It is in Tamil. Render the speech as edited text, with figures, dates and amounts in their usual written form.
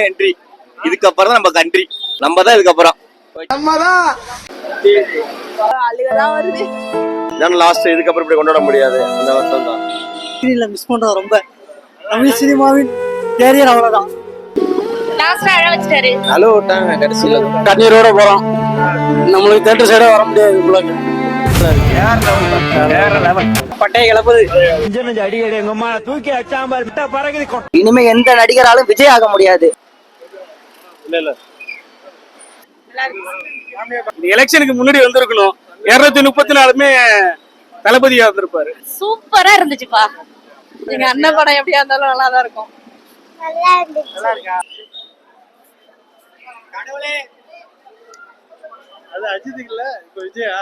என்ட்ரி. இதுக்கப்புறம் தான் நம்ம கண்ட்ரி, நம்ம தான் இதுக்கப்புறம். அழுகதான் வருது. லாஸ்ட் இதுக்கப்புறம் இப்படி கொண்டாட முடியாது. அந்த வருஷம் தான் மிஸ் பண்றோம் ரொம்ப. தமிழ் சினிமாவின் கேரியர் அவ்வளவுதான். லாஸ்டா அழ வச்சிட்டாரு. அழ விட்டாங்க கடைசியில. கண்ணீரோட போறோம். நம்மளுக்கு தேட்டர் சைடா வர முடியாது. பட்டைய கிளப்புது. இனிமே எந்த நடிகராலும் விஜய் ஆக முடியாது. எலெக்ஷனுக்கு முன்னாடி வந்திருக்கணும். 234 தளபதியா வந்திருப்பாரு. சூப்பரா இருந்துச்சுப்பா. எங்க அண்ணன் படம் எப்படியா இருந்தாலும் நல்லா தான் இருக்கும். அது அஜித் இல்ல, இப்ப விஜயா.